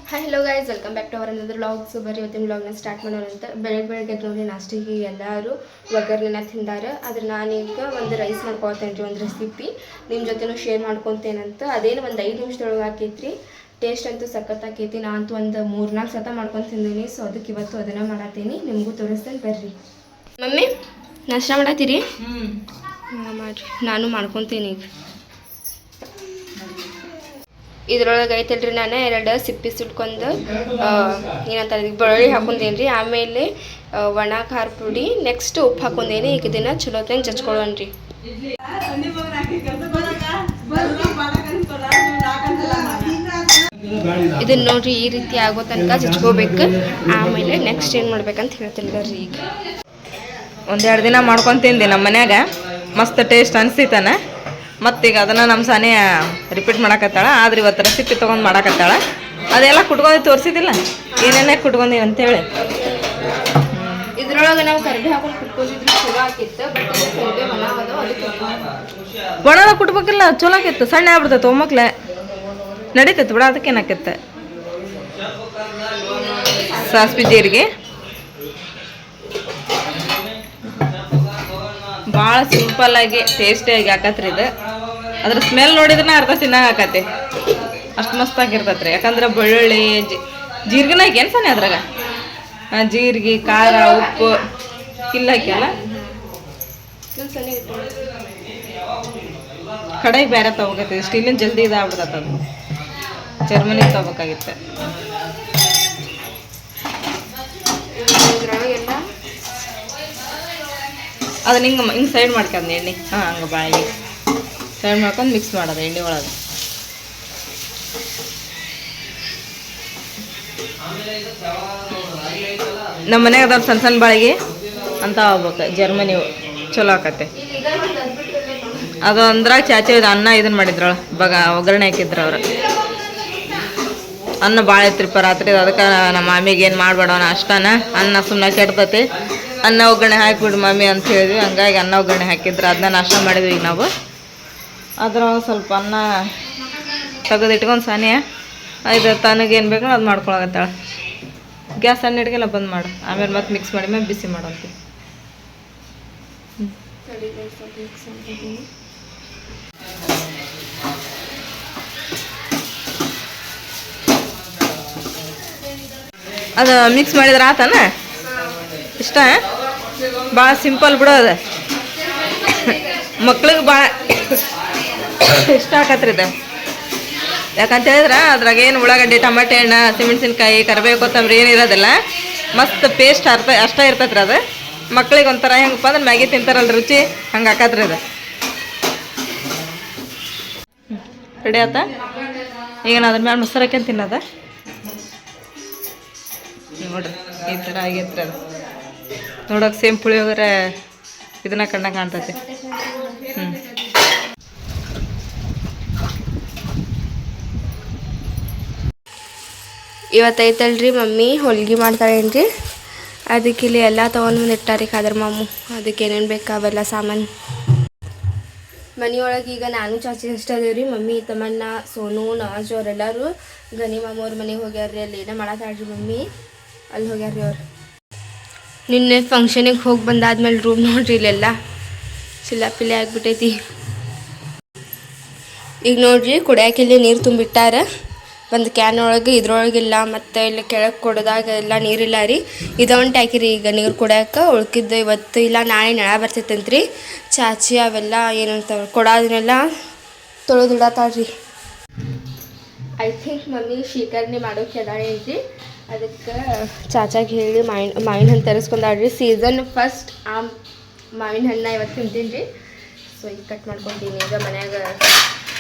Hi hello guys, welcome back to our another vlog. So ಬರೀ ಇವತ್ತಿನ ವ್ಲಾಗ್ನ start ಮಾಡೋಣ ಅಂತ. ಬೆಳಗ್ಗೆ ನೋಡಿ ನಾಷ್ಟಿಗೆ ಎಲ್ಲರೂ ಒಗ್ಗರಣೆನ ತಿಂದಾರೆ. ಆದರೆ ನಾನೀಗ ಒಂದು ರೈಸ್ ಮಾಡ್ಕೊಳ್ತೇನೆ ರೀ, ಒಂದು ರೆಸಿಪಿ ನಿಮ್ಮ ಜೊತೆನೂ ಶೇರ್ ಮಾಡ್ಕೊತೇನಂತ. ಅದೇನು ಒಂದು 5 ನಿಮಿಷದೊಳಗೆ ಹಾಕೈತ್ರಿ. ಟೇಸ್ಟ್ ಅಂತೂ ಸಖತ್ ಆಕೈತಿ. ನಾನಂತೂ ಒಂದು 3-4 ಸತ ಮಾಡ್ಕೊಂಡು ತಿಂದೀನಿ. ಸೊ ಅದಕ್ಕೆ ಇವತ್ತು ಅದನ್ನು ಮಾಡತ್ತೀನಿ, ನಿಮಗೂ ತೋರಿಸ್ತೇನೆ ಬರ್ರಿ. ಮಮ್ಮಿ ನಾಷ್ಟ ಮಾಡತ್ತೀರಿ? ಮಾಡಿರಿ, ನಾನು ಮಾಡ್ಕೊತೀನಿ ಈಗ. ಇದ್ರೊಳಗೆ ಐತಲ್ರಿ, ನಾನು 2 ಸಿಪ್ಪಿ ಸುಟ್ಕೊಂಡು ಏನಂತಾರೆ ಬೆಳ್ಳುಳ್ಳಿ ಹಾಕೊಂಡೇನಿ ರೀ. ಆಮೇಲೆ ಒಣ ಖಾರ ಪುಡಿ, ನೆಕ್ಸ್ಟ್ ಉಪ್ಪು ಹಾಕೊಂಡೇನಿ. ಈಗ ಇದನ್ನು ಚಲೋ ತಂಗೆ ಜಚ್ಕೊಳ್ಳೋಣ ರೀ. ಇದನ್ನ ನೋಡ್ರಿ, ಈ ರೀತಿ ಆಗೋ ತನಕ ಜಚ್ಕೋಬೇಕು. ಆಮೇಲೆ ನೆಕ್ಸ್ಟ್ ಏನು ಮಾಡ್ಬೇಕಂತ ಹೇಳ್ತೀನಿ ಬರ್ರಿ. ಈಗ 1-2 ದಿನ ಮಾಡ್ಕೊಂಡು ತಿಂದೆ ನಮ್ಮ ಮನ್ಯಾಗ, ಮಸ್ತ್ ಟೇಸ್ಟ್ ಅನಿಸ್ತಾನೆ. ಮತ್ತೀಗ ಅದನ್ನು ನಮ್ಮ ಸಾನಿ ರಿಪೀಟ್ ಮಾಡಕತ್ತಾಳ. ಆದ್ರೆ ಇವತ್ತು ರೆಸಿಪಿ ತೊಗೊಂಡು ಮಾಡಕತ್ತಾಳ. ಅದೆಲ್ಲ ಕುಟ್ಕೊಂಡು ತೋರಿಸಿದಿಲ್ಲ ಏನೇನೇ ಕುಟ್ಕೊಂಡಿ ಅಂತೇಳಿ. ಇದ್ರೊಳಗೆ ನಾವು ಕರಿಬೇವು ಹಾಕೊಂಡು ಕುಟ್ಕೊಂಡಿದ್ರು ಚಲೋ ಆಕಿತ್ತು. ಒಣದ ಕುಟ್ಬೇಕಿಲ್ಲ, ಚಲೋ ಆಕಿತ್ತು. ಸಣ್ಣ ಆಗ್ಬಿಡ್ತೈತೆ ಒಮ್ಮಕ್ಲೆ ನಡೀತೈತೆ ಬಿಡ. ಅದಕ್ಕೆ ಏನಾಕಿತ್ತು ಸಾಸ್ವಿ ಜೀರಿಗೆ ಭಾಳ ಸಿಂಪಲ್ಲಾಗಿ ಟೇಸ್ಟಿಯಾಗಿ ಹಾಕತ್ರಿ ಇದು. ಅದ್ರ ಸ್ಮೆಲ್ ನೋಡಿದ್ರೆ ಅರ್ಧ ತಿನ್ನಾಗ ಹಾಕತಿ, ಅಷ್ಟು ಮಸ್ತಾಗಿರ್ತೈತೆ ರೀ. ಯಾಕಂದ್ರೆ ಬೆಳ್ಳುಳ್ಳಿ ಜೀರಿಗೆನ ಹಾಕಿ ಸನಿ ಅದ್ರಾಗ ಜೀರಿಗೆ, ಖಾರ, ಉಪ್ಪು ಇಲ್ಲ ಹಾಕ್ಯಲ್ಲ. ಕಡೆಗೆ ಬೇರೆ ತೊಗೋಕೈತಿ. ಸ್ಟೀಲಿನ ಜಲ್ದಿ ಇದಾಗ್ಬಿಡ್ತೈತೆ, ಅದು ಜರ್ಮನಿಗೆ ತೊಗೋಬೇಕಾಗಿತ್ತು. ಅದನ್ನ ಹಿಂಗೆ ಸೈಡ್ ಮಾಡ್ಕೊಂಡು ಎಣ್ಣೆ ಹಂಗೆ ಬಾಯಿಗೆ ಸೈಡ್ ಮಾಡ್ಕೊಂಡು ಮಿಕ್ಸ್ ಮಾಡೋದು ಎಣ್ಣೆ ಒಳಗೆ. ನಮ್ಮ ಮನ್ಯಾಗ ಸಣ್ಣ ಸಣ್ಣ ಬಾಳಿಗೆ ಅಂತ ಹೋಗ್ಬೇಕು. ಜರ್ಮನಿ ಚಲೋ ಆಕತ್ತೆ ಅದು. ಅಂದ್ರಾಗ ಚಾಚಿ ಅನ್ನ ಇದನ್ನು ಮಾಡಿದ್ರಳ ಇವಾಗ ಒಗ್ಗರಣೆ ಹಾಕಿದ್ರು ಅವ್ರು. ಅನ್ನ ಭಾಳ ಐತ್ರಿಪ್ಪ ರಾತ್ರಿ. ಅದಕ್ಕೆ ನಮ್ಮ ಮಾಮಿಗೆ ಏನು ಮಾಡ್ಬೇಡವನ ಅಷ್ಟನ, ಅನ್ನ ಸುಮ್ಮನೆ ಕೆಡ್ತೈತಿ, ಅನ್ನ ಒಗ್ಗರಣೆ ಹಾಕಿಬಿಡು ಮಮ್ಮಿ ಅಂತ ಹೇಳಿದ್ವಿ. ಹಂಗಾಗಿ ಅನ್ನ ಒಗ್ಗರಣೆ ಹಾಕಿದ್ರು, ಅದನ್ನ ನಾಷ್ಟ ಮಾಡಿದ್ವಿ ಈಗ ನಾವು. ಅದ್ರ ಸ್ವಲ್ಪ ಅನ್ನ ತೆಗೆದಿಟ್ಕೊಂಡು ಸಾನಿಯ ಇದು ತನಗೇನು ಬೇಕೋ ಅದು ಮಾಡ್ಕೊಳಕತ್ತಾಳ. ಗ್ಯಾಸ್ ಸಣ್ಣ ಇಟ್ಗೆಲ್ಲ ಬಂದ್ ಮಾಡು, ಆಮೇಲೆ ಮತ್ತೆ ಮಿಕ್ಸ್ ಮಾಡಿ ಮೇಲೆ ಬಿಸಿ ಮಾಡೋಂತಿ. ಅದು ಮಿಕ್ಸ್ ಮಾಡಿದ್ರೆ ಆತನ ಇಷ್ಟ. ಭಾಳ ಸಿಂಪಲ್ ಬಿಡು ಅದು, ಮಕ್ಳಿಗೆ ಭಾಳ ಇಷ್ಟ ಆಕತ್ರಿ ಇದು. ಯಾಕಂತ ಹೇಳಿದ್ರೆ ಅದ್ರಾಗ ಏನು ಉಳ್ಳಾಗಡ್ಡಿ, ಟಮಾಟೆ ಹಣ್ಣು, ಹಸಿಮೆಣ್ಸಿನ್ಕಾಯಿ, ಕರಿಬೇವು, ಕೊತ್ತಂಬರಿ ಏನು ಇರೋದಿಲ್ಲ. ಮಸ್ತ್ ಪೇಸ್ಟ್ ಅಷ್ಟೇ ಇರ್ತೈತ್ರಿ ಅದು. ಮಕ್ಳಿಗೆ ಒಂಥರ ಹೆಂಗಪ್ಪ ಅಂದ್ರೆ ಮ್ಯಾಗಿ ತಿಂತಾರಲ್ಲ ರುಚಿ, ಹಂಗೆ ಹಾಕತ್ರಿ ಅದು. ರೆಡಿ ಆತ. ಈಗ ನಾನು ಅದ್ರ ಮೇಲೆ ಮೊಸರು ಹಾಕ್ಯಂತ ತಿನ್ನೋದ ನೋಡ್ರಿ. ಈ ಥರ ಆಗೈತ್ರಿ ಅದು. ನೋಡೋಕೆ ಸೇಮ್ ಪುಳಿಯೋಗರೆ ಇದನ್ನ ಕಣ್ಣ ಕಾಣ್ತೈತಿ. ಇವತ್ತೈತಲ್ರಿ ಮಮ್ಮಿ ಹೋಳ್ಗೆ ಮಾಡ್ತಾಳೇನ್ರಿ. ಅದಕ್ಕೆ ಇಲ್ಲಿ ಎಲ್ಲ ತೊಗೊಂಡು ಬಂದು ಇಟ್ಟಾರಿ ಖಾದರ್ ಮಾಮು. ಅದಕ್ಕೆ ಏನೇನು ಬೇಕು ಅವೆಲ್ಲ ಸಾಮಾನು. ಮನೆಯೊಳಗೆ ಈಗ ನಾನು ಚಾಚಿ ಅಷ್ಟೇ ಅದೇವ್ರಿ. ಮಮ್ಮಿ, ತಮ್ಮಣ್ಣ, ಸೋನು, ನಾಜು ಅವರೆಲ್ಲರೂ ಗನಿ ಮಾಮು ಅವ್ರ ಮನೆಗೆ ಹೋಗ್ಯಾರ್ರಿ. ಅಲ್ಲಿ ಏನೋ ಮಾಡತ್ತಾಳ್ರಿ ಮಮ್ಮಿ, ಅಲ್ಲಿ ಹೋಗ್ಯಾರ್ರಿ ಅವ್ರು. ನಿನ್ನೆ ಫಂಕ್ಷನಿಗೆ ಹೋಗಿ ಬಂದಾದ್ಮೇಲೆ ರೂಮ್ ನೋಡ್ರಿ ಇಲ್ಲೆಲ್ಲ ಚಿಲ್ಲಾಪಿಲ್ಲಿ ಆಗಿಬಿಟ್ಟೈತಿ. ಈಗ ನೋಡ್ರಿ ಕುಡಿಯೋಕೆ ಇಲ್ಲಿ ನೀರು ತುಂಬಿಟ್ಟಾರ ಒಂದು ಕ್ಯಾನ್ ಒಳಗೆ. ಇದ್ರೊಳಗಿಲ್ಲ, ಮತ್ತು ಇಲ್ಲಿ ಕೆಳಗೆ ಕೊಡೋದಾಗ ಎಲ್ಲ ನೀರಿಲ್ಲ ರೀ. ಇದೊಂದು ಟ್ಯಾಕಿ ರೀ ಈಗ ನೀರು ಕುಡಿಯೋಕೆ. ಉಳ್ಕಿದ್ದು ಇವತ್ತು ಇಲ್ಲ ನಾಳೆ ನೆಳ ಬರ್ತೈತಂತ್ರಿ. ಚಾಚಿ ಅವೆಲ್ಲ ಏನಂತಾವೆ ಕೊಡೋದನ್ನೆಲ್ಲ ತೊಳೆದಿಡತ್ತಾಳ್ರಿ. ಐ ಥಿಂಕ್ ಮಮ್ಮಿ ಶೀಕರ್ಣಿ ಮಾಡೋಕೆ ಅದಾಳೇನ್ರಿ. ಅದಕ್ಕೆ ಚಾಚಾಗೆ ಹೇಳಿ ಮಾವಿನ ಹಣ್ಣು ತರಿಸ್ಕೊಂಡಾಳ್ರಿ. ಸೀಸನ್ ಫಸ್ಟ್ ಆ ಮಾವಿನ ಹಣ್ಣು ಇವತ್ತು ತಿಂತೀನಿ ರೀ. ಸೊ ಈಗ ಕಟ್ ಮಾಡ್ಕೊತೀನಿ. ಈಗ ಮನ್ಯಾಗ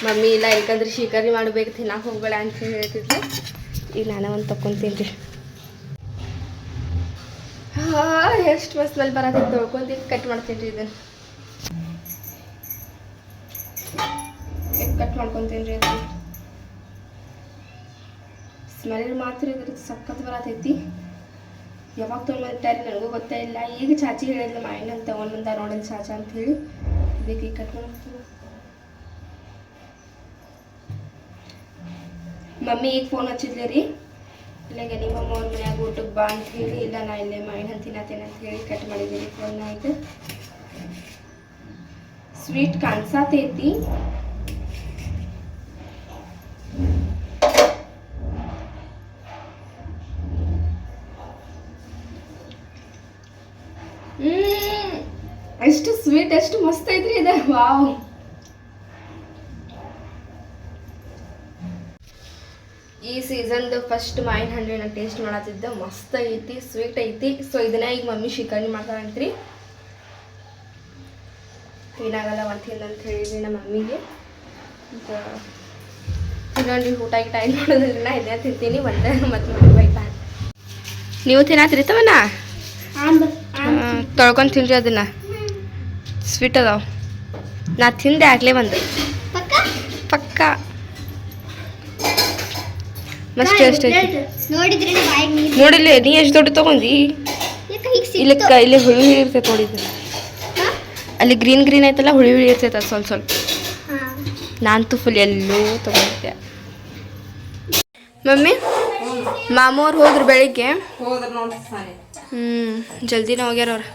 ಮಮ್ಮಿ ಇಲ್ಲ, ಯಾಕಂದ್ರೆ ಶೀಕರ್ಣಿ ಮಾಡಬೇಕು, ತಿನ್ನಕ್ಕೆ ಹೋಗ್ಬೇಡ ಅಂತ ಹೇಳ್ತಿದ್ದೆ. ಈಗ ನಾನೇ ಒಂದು ತೊಗೊತೀನಿ ರೀ. ಎಷ್ಟು ಮಸ್ತ್ ಸ್ಮೆಲ್ ಬರತ್ತೈತೆ. ತೊಳ್ಕೊಂತೀನಿ, ಕಟ್ ಮಾಡ್ತೀನಿ ರೀ. ಇದನ್ನು ಕಟ್ ಮಾಡ್ಕೊತೀನಿ ರೀ. ಅದು ಸ್ಮೆಲ್ ಮಾತ್ರ ಇದ್ರ ಸಖತ್ ಬರತೈತಿ. ಯಾವಾಗ ತೊಗೊಂಡ್ಬಂದಿಟ್ಟಾರಿ ನನಗೂ ಗೊತ್ತೇ ಇಲ್ಲ. ಈಗ ಚಾಚಿ ಹೇಳಿದ್ಲು ಮಾವಿನ ಹಣ್ಣು ತೊಗೊಂಡ್ಬಂದ ನೋಡೋಣ ಚಾಚಾ ಅಂತ ಹೇಳಿ. ಇದಕ್ಕೆ ಕಟ್ ಮಾಡ್ತೀನಿ. ಮಮ್ಮಿ ಈಗ ಫೋನ್ ಹಚ್ಚಿದ್ಲಿ ರೀ. ಇಲ್ಲಾಗ ನಿಮ್ಮ ಅವ್ರ ಮನ್ಯಾಗ ಊಟಕ್ಕೆ ಬಾ ಅಂತ ಹೇಳಿ ಇಲ್ಲ ನಾ ಇಲ್ಲೇ ಮಾಡಿ ತಿನ್ನತ್ತೇನೆ ಅಂತ ಹೇಳಿ ಕಟ್ ಮಾಡಿದ್ದೀನಿ ಫೋನ್ನಾಗ. ಸ್ವೀಟ್ ಕಾಣಿಸತೈತಿ. ಎಷ್ಟು ಸ್ವೀಟ್ ಎಷ್ಟು ಮಸ್ತ್ ಐತ್ರಿ ಇದು. ವಾವ್. ಈ ಸೀಸನ್ದು ಫಸ್ಟ್ ಮಾವಿನ ಹಣ್ಣಿನ ಟೇಸ್ಟ್ ಮಾಡತ್ತಿದ್ದೆ. ಮಸ್ತ್ ಐತಿ, ಸ್ವೀಟ್ ಐತಿ. ಸೊ ಇದನ್ನ ಈಗ ಮಮ್ಮಿ ಶಿಕರಣಿ ಮಾಡ್ತಾರಂತ್ರಿ. ಏನಾಗಲ್ಲ ಅಂತ ಹೇಳಿದ್ರಿ ನಮ್ಮ ಮಮ್ಮಿಗೆ. ಇನ್ನೊಂದು ಊಟ ಟೈಮ್ ಮಾಡೋದಿಲ್ಲ, ಇದನ್ನ ತಿಂತೀನಿ ಒಂದೇ ಮತ್ತೆ ಬೈತಾ. ನೀವು ತಿನ್ನತ್ತಿರ್ತವನ ತೊಳ್ಕೊಂಡು ತಿನ್ರಿ ಅದನ್ನ. ಸ್ವೀಟ್ ಅದಾವ. ನಾ ತಿಂದೆ ಆಗ್ಲೇ ಒಂದು ಪಕ್ಕ ಮಸ್ತ್ ಟೇಸ್ಟ್ ಐತಿ. ನೋಡಿಲ್ಲ ನೀ ಎಷ್ಟು ದೊಡ್ಡ ತಗೊಂಡಿ. ಇಲ್ಲಿ ಹುಳಿ ಹುಳಿ ಇರ್ತೈತೆ ನೋಡಿದ್ದು. ಅಲ್ಲಿ ಗ್ರೀನ್ ಗ್ರೀನ್ ಐತಲ್ಲ, ಹುಳಿ ಹುಳಿ ಇರ್ತೈತೆ ಅದು ಸ್ವಲ್ಪ ಸ್ವಲ್ಪ. ನಾನಂತೂ ಫುಲ್ ಎಲ್ಲೂ ತಗೊಂಡಿದ್ದೆ. ಮಮ್ಮಿ ಮಾಮೂ ಅವ್ರು ಹೋದ್ರು ಬೆಳಿಗ್ಗೆ. ಹೋದ್ರೆ ನೋಡಿ ಸಾನೆ. ಜಲ್ದಿನ ಹೋಗ್ಯಾರ ಅವ್ರು.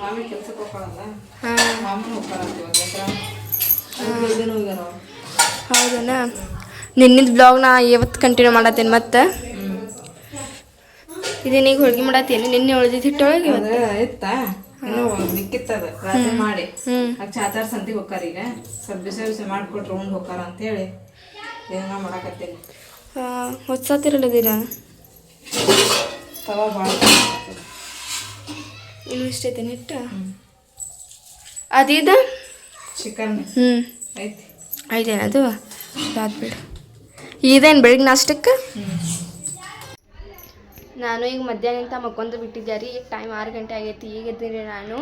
ಮಾಮಿ ಕೆಲ್ಸಕ್ಕೆ ಹೋಗ್ಕೊಳ್ಳಲ್ಲ. ಹಾಂ ಮಾಮೂಲು ಹೋಗ್ತಾರ. ಹೌದನ. ನಿನ್ನಿದ ಬ್ಲಾಗ್ನ ಇವತ್ತು ಕಂಟಿನ್ಯೂ ಮಾಡತ್ತೇನೆ. ಮತ್ತೆ ಇದೇನೀಗ ಹೋಳ್ಗೆ ಮಾಡತ್ತೇನೆ. ನಿನ್ನೆ ಉಳಿದಿದ್ದು ಹಿಟ್ಟೊಳಗೆ ಇತ್ತಾ ಇನ್ನೂ ಮಿಕ್ಕಿತ್ತದ ರಾತ್ರಿ ಮಾಡಿ ಚಾಚಾರ ಸಂತಿಗೆ ಹೋಗ್ತಾರ. ಈಗ ಸ್ವಲ್ಪ ಬಿಸಿ ಬಿಸಿ ಮಾಡಿಕೊಟ್ರು ಉಂಡು ಹೋಗ್ತಾರ ಅಂತೇಳಿ ಏನ ಮಾಡಕತ್ತೇನೆ. ಹೊತ್ಸಾತಿರಲ್ಲ ದಿನ ತವಾ ಭಾಳ ಇನ್ನು ಇಷ್ಟೈತೇನೆ ಹಿಟ್ಟು. ಅದಿದ ಚಿಕನ್ ಐತಿ ಐದೇನದು ಬಿಡು. ಇದೇನು ಬೆಳಿಗ್ಗೆ ನಾಷ್ಟಕ್ಕೆ. ನಾನು ಈಗ ಮಧ್ಯಾಹ್ನಂತ ಮಕ್ಕೊಂದು ಬಿಟ್ಟಿದ್ದೆ ರೀ. ಈಗ ಟೈಮ್ 6 ಗಂಟೆ ಆಗೈತಿ. ಈಗ ಎದ್ದೀನಿ ನಾನು.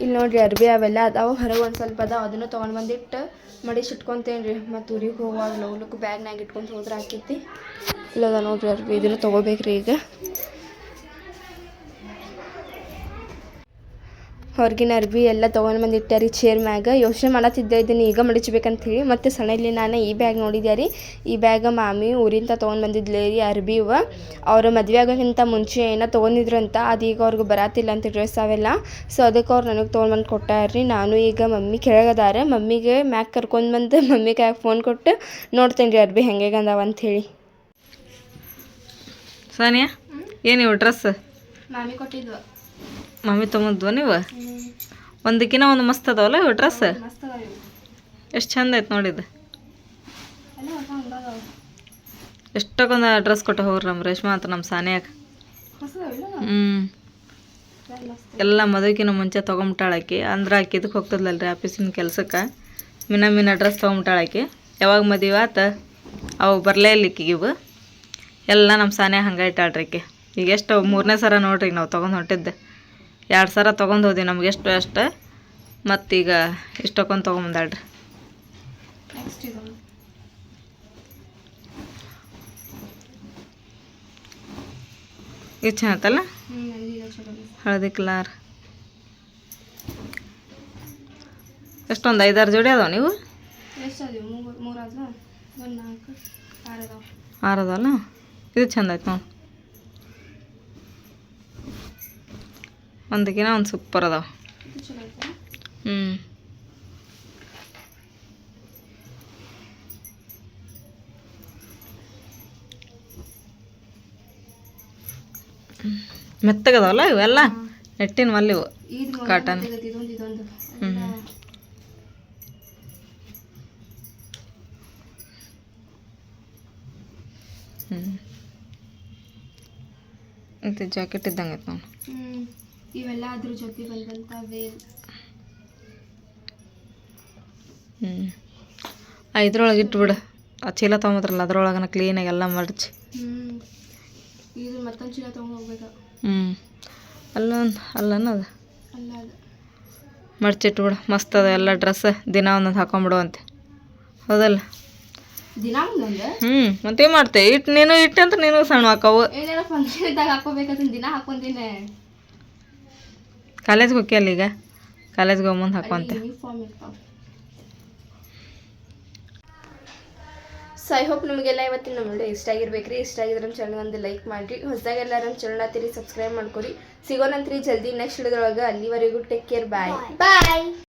ಇಲ್ಲಿ ನೋಡಿರಿ ಅರ್ಬಿ ಅವೆಲ್ಲ ಅದಾವೆ. ಹೊರಗೆ ಒಂದು ಸ್ವಲ್ಪ ಅದಾವೆ. ಅದನ್ನು ತೊಗೊಂಡು ಬಂದಿಟ್ಟು ಮಡಿಸಿಟ್ಕೊತೇನೆ ರೀ. ಮತ್ತು ಊರಿಗೆ ಹೋಗುವಾಗ ಲೋಲಕ್ಕೆ ಬ್ಯಾಗ್ನಾಗ ಇಟ್ಕೊಂಡು ಹೋದ್ರೆ ಹಾಕೈತಿ. ಇಲ್ಲದ ನೋಡಿರಿ ಅರ್ಬಿ ಇದನ್ನು ತೊಗೋಬೇಕ್ರಿ. ಈಗ ಹೊರಗಿನ ಅರ್ಬಿ ಎಲ್ಲ ತೊಗೊಂಡು ಬಂದಿಟ್ಟೆ ರೀ ಚೇರ್ ಮ್ಯಾಗ. ಯೋಚನೆ ಮಾಡತ್ತಿದ್ದೆ ಇದನ್ನು ಈಗ ಮಡಿಚ್ಬೇಕಂತ ಹೇಳಿ. ಮತ್ತು ಸಣ್ಣಲ್ಲಿ ನಾನು ಈ ಬ್ಯಾಗ್ ನೋಡಿದ್ದೆ ರೀ. ಈ ಬ್ಯಾಗ ಮಾಮಿ ಊರಿಂದ ತೊಗೊಂಡು ಬಂದಿದ್ಲೆ ರೀ ಅರ್ಬಿ ಇವ. ಅವ್ರು ಮದುವೆ ಆಗೋಕ್ಕಿಂತ ಮುಂಚೆ ಏನೋ ತೊಗೊಂಡಿದ್ರಂತ. ಅದು ಈಗ ಅವ್ರಿಗೆ ಬರಾತಿಲ್ಲ ಅಂತ ಡ್ರೆಸ್ ಅವೆಲ್ಲ. ಸೊ ಅದಕ್ಕೆ ಅವ್ರು ನನಗೆ ತೊಗೊಂಡು ಬಂದು ಕೊಟ್ಟಾರ್ರಿ. ನಾನು ಈಗ ಮಮ್ಮಿ ಕೆಳಗದಾರೆ. ಮಮ್ಮಿಗೆ ಮ್ಯಾಗ್ ಕರ್ಕೊಂಡು ಬಂದು ಮಮ್ಮಿ ಕೈಯಾಗ ಫೋನ್ ಕೊಟ್ಟು ನೋಡ್ತೇನೆ ರೀ ಅರ್ಬಿ ಹೆಂಗೆ ಅಂದಾವ ಅಂಥೇಳಿ. ಸಾನಿಯಾ ಏನಿವು ಡ್ರೆಸ್ ಮಾಮಿ ಕೊಟ್ಟಿದ್ವು. ಮಮ್ಮಿ ತೊಗೊಂಡ್ವ ನೀವು? ಒಂದಕ್ಕಿಂತ ಒಂದು ಮಸ್ತ್ ಅದಾವಲ್ಲ ಇವು ಡ್ರೆಸ್. ಎಷ್ಟು ಚಂದ ಐತೆ ನೋಡಿದ್ದು. ಎಷ್ಟಕ್ಕೊಂದು ಡ್ರೆಸ್ ಕೊಟ್ಟು ಹೋಗ್ರಿ ನಮ್ಮ ರೇಷ್ಮಾ ಅಂತ ನಮ್ಮ ಸಾನಿಯಾಗ. ಎಲ್ಲ ಮದುವೆಕಿನ ಮುಂಚೆ ತೊಗೊಂಬಿಟ್ಟಾಳಾಕಿ. ಅಂದ್ರೆ ಆಕಿ ಇದಕ್ಕೆ ಹೋಗ್ತದಲ್ರಿ ಆಫೀಸಿನ ಕೆಲ್ಸಕ್ಕೆ. ಮಿನ ಡ್ರೆಸ್ ತೊಗೊಂಬಿಟ್ಟಾಳಾಕಿ. ಯಾವಾಗ ಮದುವೆ ಆತ ಅವು ಬರಲೇ ಇಲ್ಲ ಈಕಿಗಿವು. ಎಲ್ಲ ನಮ್ಮ ಸಾನಿಯಾಗ ಹಂಗೆ ಇಟ್ಟಾಳ್ರಿ ಆಕಿ. ಈಗ ಎಷ್ಟು 3ನೇ ಸರ ನೋಡ್ರಿ ನಾವು ತೊಗೊಂಡು ಹೊಂಟಿದ್ದೆ. 2 ಸರ ತೊಗೊಂಡು ಹೋದ್ವಿ. ನಮ್ಗೆ ಎಷ್ಟು ಅಷ್ಟು ಮತ್ತೀಗ ಇಷ್ಟಕ್ಕೊಂದು ತೊಗೊಂಬಂದಾಳ್ರಿ. ಇದು ಚೆನ್ನಾಗತ್ತಲ್ಲ ಹಳದಿ ಕಲರ್. ಎಷ್ಟೊಂದು 5-6 ಜೋಡಿ ಅದಾವ ನೀವು? 6 ಅದಾವಲ್ಲ. ಇದು ಚಂದ ಆಯ್ತು ನೋಡಿ. ಒಂದಕ್ಕಿಂತ ಒಂದು ಸೂಪರ್ ಅದಾವ. ಮೆತ್ತಗದಾವಲ್ಲ ಇವೆಲ್ಲ ನೆಟ್ಟಿನ ಮಲ್ಲಿವು ಕಾಟನ್. ಇದು ಜಾಕೆಟ್ ಇದ್ದಂಗೆ ಐತೆ ನೋಡಿ. ಇವೆಲ್ಲ ಅದ್ರ ಜೊತೆ ಬಂದಂಥ ವೇಲ್. ಇದ್ರೊಳಗೆ ಇಟ್ಬಿಡು. ಆ ಚೀಲ ತೊಗೊಂಬತ್ರಲ್ಲ ಅದ್ರೊಳಗನ ಕ್ಲೀನಾಗಿ ಎಲ್ಲ ಮಡಚಿ. ಇದು ಮತ್ತೊಂದು ಚೀಲ ತೊಗೊಂಡು ಹೋಗ್ಬೇಕು. ಅಲ್ಲನ್ನೋದು ಮಡ್ಚಿಟ್ಬಿಡು. ಮಸ್ತ್ ಅದ ಎಲ್ಲ ಡ್ರೆಸ್. ದಿನ ಒಂದೊಂದು ಹಾಕೊಂಬಿಡುವಂತೆ. ಹೌದಲ್ಲ? ದಿನ ಒಂದೊಂದು. ಮತ್ತೇನು ಮಾಡ್ತೆ? ನೀನು ಇಟ್ಟು ಅಂತ ನೀನು ಸಣ್ಣ ಹಾಕವು. ಏನಾರ ಫಂಕ್ಷನ್ ಇದ್ದಾಗ ಹಾಕೋಬೇಕಂತ ದಿನ ಹಾಕೊಂತೀನಿ. ಕಾಲೇಜ್ಗೆ ಹೋಗ್ಯಲ್ಲ ಈಗ. ಕಾಲೇಜ್ಗೆ ಹೋಗ್ಬಂದು ಹಾಕುವಂತೆ. ಸೊ ಐ ಹೋಪ್ ನಿಮಗೆಲ್ಲ ಇವತ್ತಿನ ನಮ್ಮ ವಿಡಿಯೋ ಇಷ್ಟ ಆಗಿರ್ಬೇಕ್ರಿ. ಇಷ್ಟ ಆಗಿದ್ರೆ ನಮ್ಮ ಚಾನಲ್ ಒಂದು ಲೈಕ್ ಮಾಡಿರಿ. ಹೊಸದಾಗೆಲ್ಲ ನಮ್ಮ ಚಾನಲ್ ಹತ್ತಿರಿ ಸಬ್ಸ್ಕ್ರೈಬ್ ಮಾಡ್ಕೊರಿ. ಸಿಗೋಣಂತ್ರಿ ಜಲ್ದಿ ನೆಕ್ಸ್ಟ್ ವಿಡಿಯೋದೊಳಗೆ. ಅಲ್ಲಿವರೆಗೂ ಟೇಕ್ ಕೇರ್. ಬಾಯ್.